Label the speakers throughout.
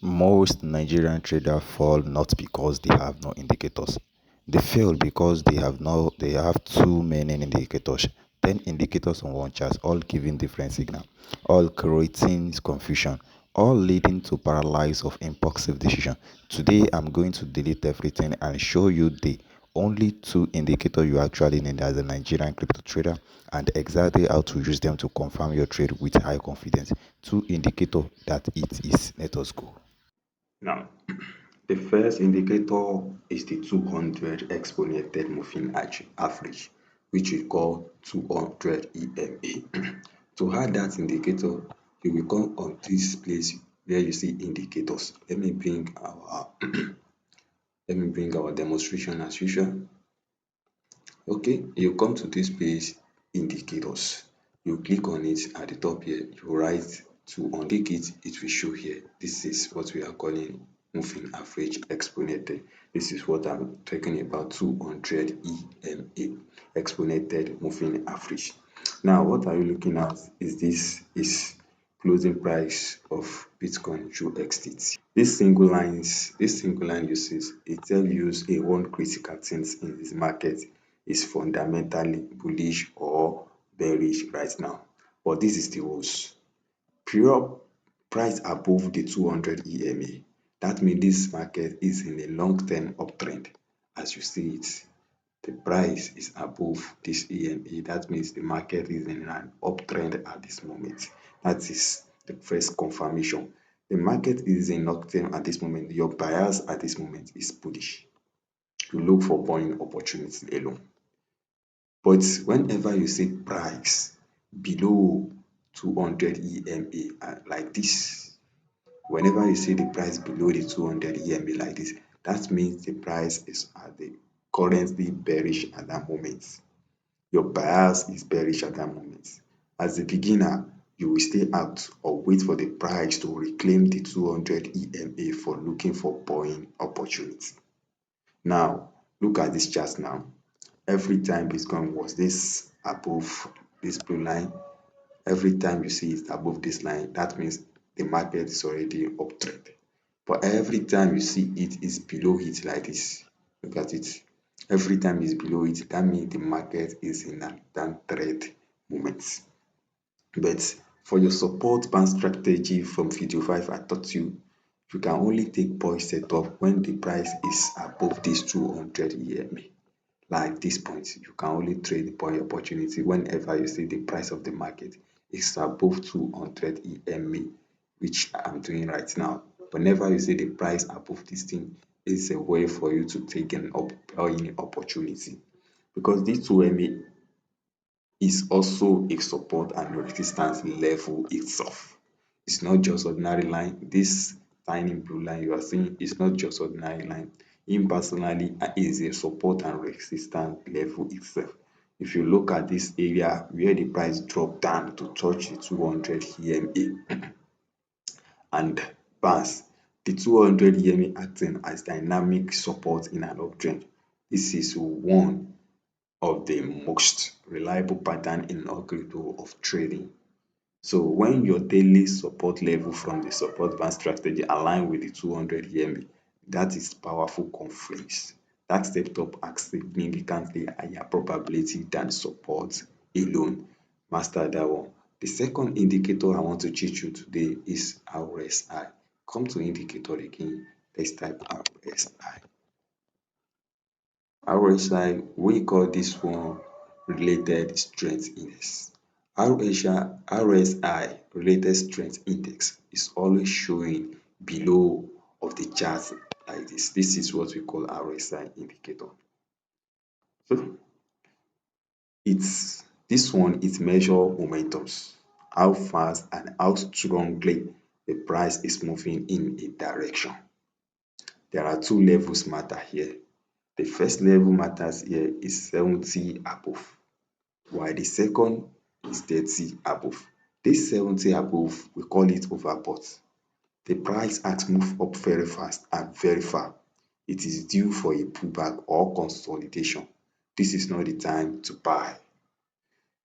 Speaker 1: Most Nigerian traders fall not because they have no indicators. They fail because they have too many indicators. 10 indicators on one chart, all giving different signal, all creating confusion, all leading to paralysis of impulsive decision. Today I'm going to delete everything and show you the only two indicators you actually need as a Nigerian crypto trader and exactly how to use them to confirm your trade with high confidence. Two indicators that it is. Let us go.
Speaker 2: Now, the first indicator is the 200 exponential moving average, which we call 200 EMA. To add that indicator, you will come on this place where you see indicators. Let me bring our demonstration as usual. Okay, you come to this page, indicators. You click on it at the top here, you write to untick it, it will show here. This is what we are calling moving average exponential. This is what I'm talking about, 200 EMA, exponential moving average. Now, what are you looking at is closing price of Bitcoin through XTT. This single line uses it tells you a one critical things in this market is fundamentally bullish or bearish right now. But this is the worst. Pure price above the 200 EMA. That means this market is in a long-term uptrend. As you see it, the price is above this EMA. That means the market is in an uptrend at this moment. That is the first confirmation. The market is in uptrend at this moment. Your bias at this moment is bullish. You look for buying opportunity alone. But whenever you see price below 200 EMA like this, whenever you see the price below the 200 EMA like this, that means the price is at the currently bearish at that moment. Your bias is bearish at that moment. As a beginner, you will stay out or wait for the price to reclaim the 200 EMA for looking for buying opportunity. Now, look at this chart now. Every time Bitcoin was this above this blue line, every time you see it above this line, that means the market is already uptrend. But every time you see it is below it like this, look at it. Every time it's below it, that means the market is in a downtrend moment. But for your support band strategy from video 5, I taught you you can only take point setup when the price is above this 200 EMA. Like this point, you can only trade point opportunity whenever you see the price of the market is above 200 EMA, which I'm doing right now. Whenever you see the price above this thing, it's a way for you to take an buying opportunity, because this 2MA is also a support and resistance level itself. It's not just ordinary line. This tiny blue line you are seeing is not just ordinary line. Him personally is a support and resistance level itself. If you look at this area where the price dropped down to touch the 200 EMA and pass, the 200 EMA acting as dynamic support in an uptrend. This is one of the most reliable pattern in crypto of trading. So when your daily support level from the support band strategy align with the 200 EMA, that is powerful confluence. That stepped up at significantly higher probability than support alone. Master that one. The second indicator I want to teach you today is RSI. Come to indicator again. Let's type RSI. RSI, we call this one related strength index. RSI related strength index is always showing below of the chart like this. This is what we call RSI indicator. So this one it measure momentums, how fast and how strongly the price is moving in a direction. There are two levels matter here. The first level matters here is 70 above, while the second is 30 above. This 70 above, we call it overbought. The price has moved up very fast and very far. It is due for a pullback or consolidation. This is not the time to buy.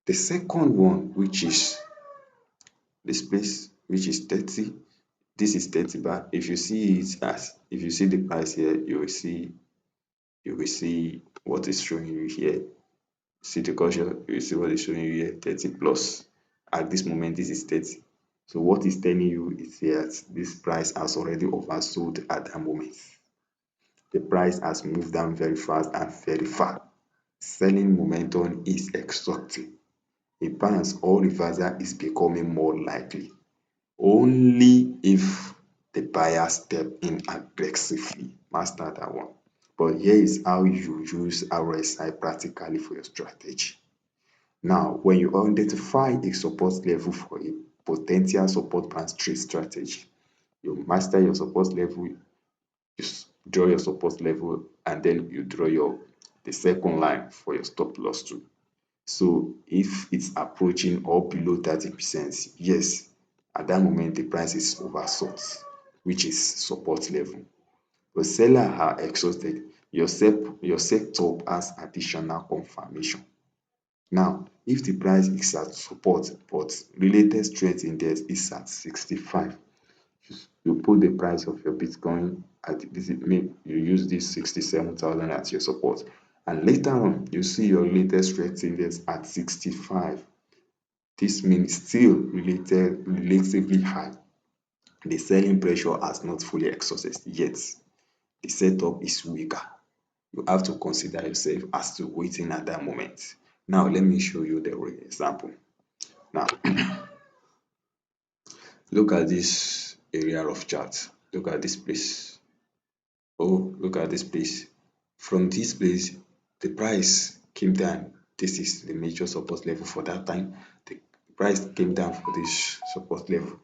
Speaker 2: The second one, which is this place, which is 30, This is 30 bar. If you see the price here, you will see what is showing you here. See the caution, you will see what is showing you here, 30 plus. At this moment, this is 30. So what is telling you is that this price has already oversold at that moment. The price has moved down very fast and very far. Selling momentum is exhausting. A bounce or reversal is becoming more likely only if the buyer step in aggressively. Master that one. But here is how you use RSI practically for your strategy. Now, when you identify a support level for a potential support band trade strategy, you master your support level, you draw your support level, and then you draw the second line for your stop loss too. So if it's approaching or below 30%, yes, at that moment the price is oversold, which is support level. But seller are exhausted, your setup has additional confirmation. Now, if the price is at support but related strength index is at 65, you put the price of your Bitcoin at this, you use this 67,000 as your support, and later on you see your latest strength index at 65. This means still relatively high. The selling pressure has not fully exhausted yet. The setup is weaker. You have to consider yourself as to waiting at that moment. Now let me show you the real example. Now look at this area of chart. Look at this place. Oh, look at this place. From this place, the price came down. This is the major support level for that time. The price came down for this support level.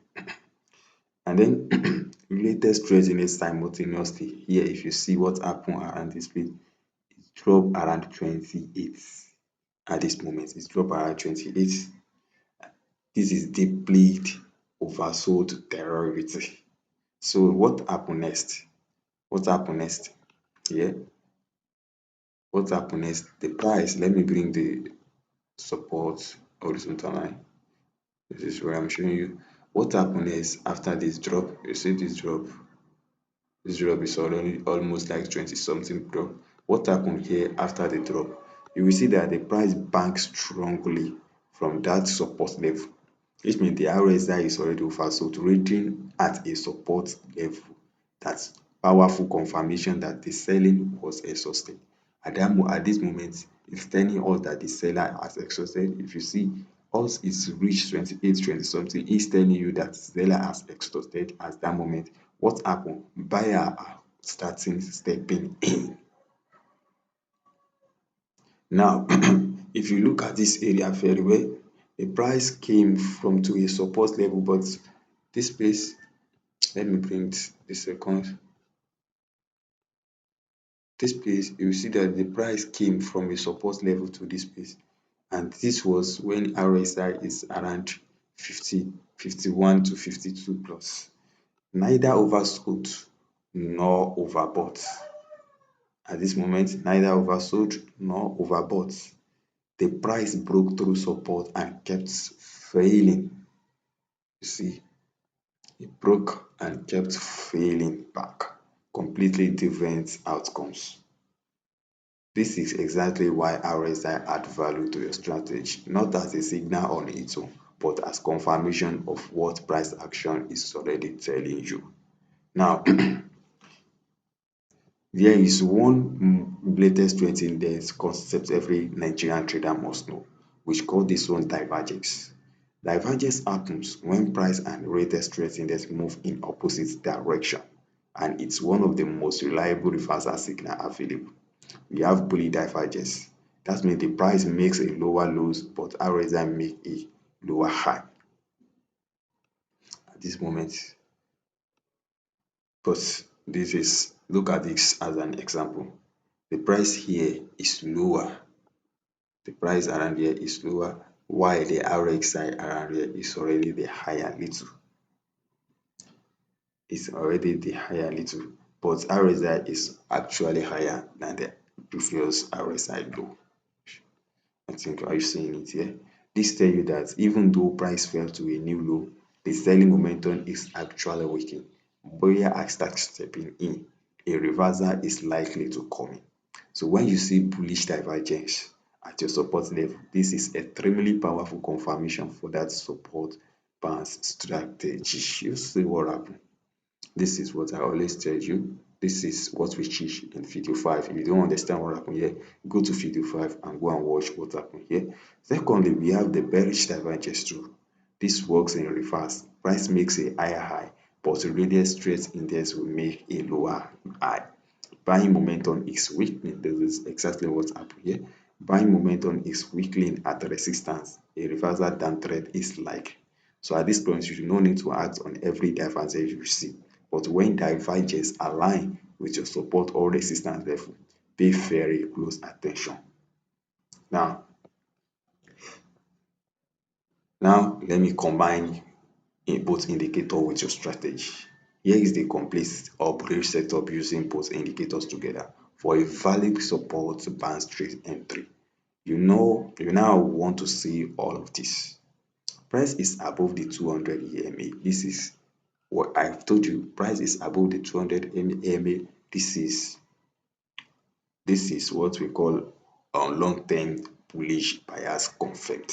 Speaker 2: And then latest trading is simultaneously. Here, if you see what happened around this place, it dropped around 28 at this moment. It's dropped around 28. This is deeply oversold derivative. So what happened next? What happened next? Yeah. What happened next? The price, let me bring the support horizontal line. This is where I'm showing you. What happened is after this drop, you see this drop. This drop is already almost like 20 something drop. What happened here after the drop? You will see that the price banked strongly from that support level, which means the RSI is already oversold, trading at a support level. That's powerful confirmation that the selling was exhausted. At this moment, it's telling us that the seller has exhausted. If you see, once it's reached 28, 20 something, it's telling you that seller has exhausted at that moment. What happened? Buyer are starting stepping in. Now, if you look at this area very well, the price came from to a support level, but this place, let me bring this second. This place, you see that the price came from a support level to this place, and this was when RSI is around 50, 51 to 52 plus. Neither oversold nor overbought. At this moment, neither oversold nor overbought. The price broke through support and kept failing. You see, it broke and kept failing back. Completely different outcomes. This is exactly why RSI add value to your strategy, not as a signal on its own, but as confirmation of what price action is already telling you. Now, there is one latest trend index concept every Nigerian trader must know, which call this one divergence. Divergence happens when price and latest trend index move in opposite direction, and it's one of the most reliable reversal signal available. We have bullish divergence. That means the price makes a lower lows, but RSI make a lower high at this moment. But this is, look at this as an example. The price here is lower. The price around here is lower, while the RSI around here is already the higher little. It's already the higher little, but RSI is actually higher than the previous RSI low. I think, are you seeing it here? This tell you that even though price fell to a new low, The selling momentum is actually weakening. Buyer are start stepping in. A reversal is likely to come in. So when you see bullish divergence at your support level, this is extremely powerful confirmation for that support bounce strategy. You see what happened. This is what I always tell you. This is what we teach in video 5. If you don't understand what happened here, go to video 5 and go and watch what happened here. Secondly, we have the bearish divergence too. This works in reverse. Price makes a higher high, but the radius straight index will make a lower high. Buying momentum is weakening. This is exactly what happened here. Buying momentum is weakening at resistance. A reversal downtrend is like. So at this point, you do not need to act on every divergence you see. But when divergence align with your support or resistance level, pay very close attention. Now, let me combine both indicator with your strategy. Here is the complete or bullish setup using both indicators together for a valid support band trade entry. You now want to see all of this. Price is above the 200 EMA. This is what I've told you. Price is above the 200 EMA. This is what we call long-term bullish bias confirmed.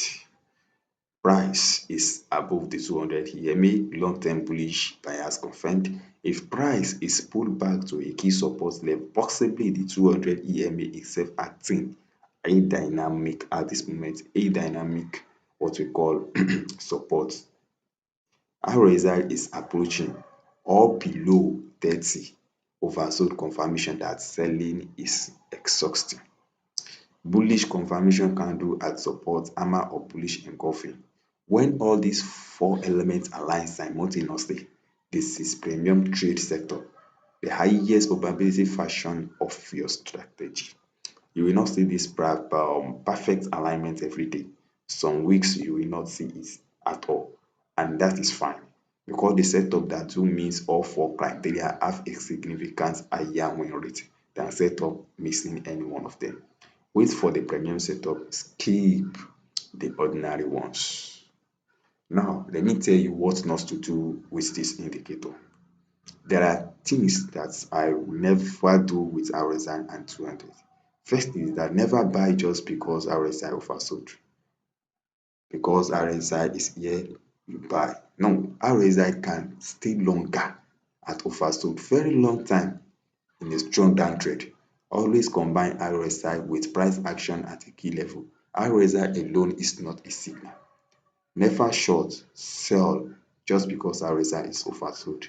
Speaker 2: Price is above the 200 EMA, long-term bullish bias confirmed. If price is pulled back to a key support level, possibly the 200 EMA itself acting a dynamic at this moment, a dynamic what we call support. RSI is approaching or below 30, oversold confirmation that selling is exhausting. Bullish confirmation candle at support, hammer or bullish engulfing. When all these four elements align simultaneously, this is premium trade sector, the highest probability version of your strategy. You will not see this perfect alignment every day. Some weeks you will not see it at all, and that is fine because the setup that do means all four criteria have a significant higher win rate than setup missing any one of them. Wait for the premium setup, skip the ordinary ones. Now, let me tell you what not to do with this indicator. There are things that I will never do with RSI and 200. First is that never buy just because RSI oversold. Because RSI is here, you buy. No, RSI can stay longer at oversold, very long time in a strong downtrend. Always combine RSI with price action at a key level. RSI alone is not a signal. Never short, sell just because RSI is oversold.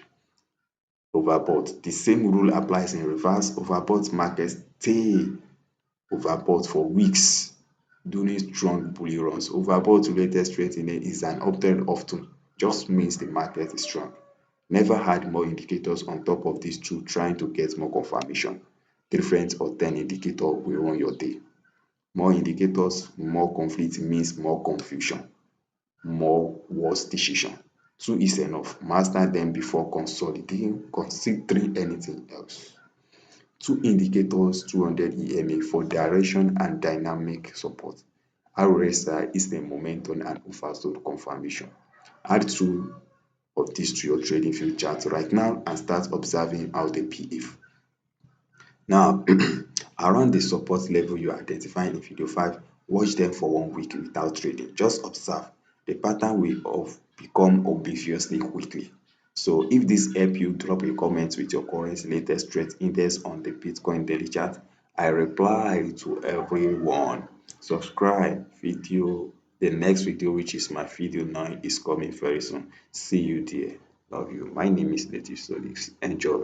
Speaker 2: Overbought. The same rule applies in reverse. Overbought markets stay overbought for weeks during strong bullion runs. Overbought related straightening is an uptrend often just means the market is strong. Never add more indicators on top of these two trying to get more confirmation. Different or 10 indicator will run your day. More indicators, more conflict means more confusion, more worse decision. Two is enough. Master them before consolidating, considering anything else. Two indicators, 200 EMA for direction and dynamic support. RSI is the momentum and oversold confirmation. Add two of these to your trading field chart right now and start observing how they behave. Now, around the support level you identify in video 5, watch them for 1 week without trading. Just observe. The pattern will become obviously quickly. So if this help you, drop a comment with your current latest trade index on the Bitcoin daily chart. I reply to everyone. Subscribe video. The next video, which is my video 9, is coming very soon. See you there. Love you. My name is Native Solix. Enjoy.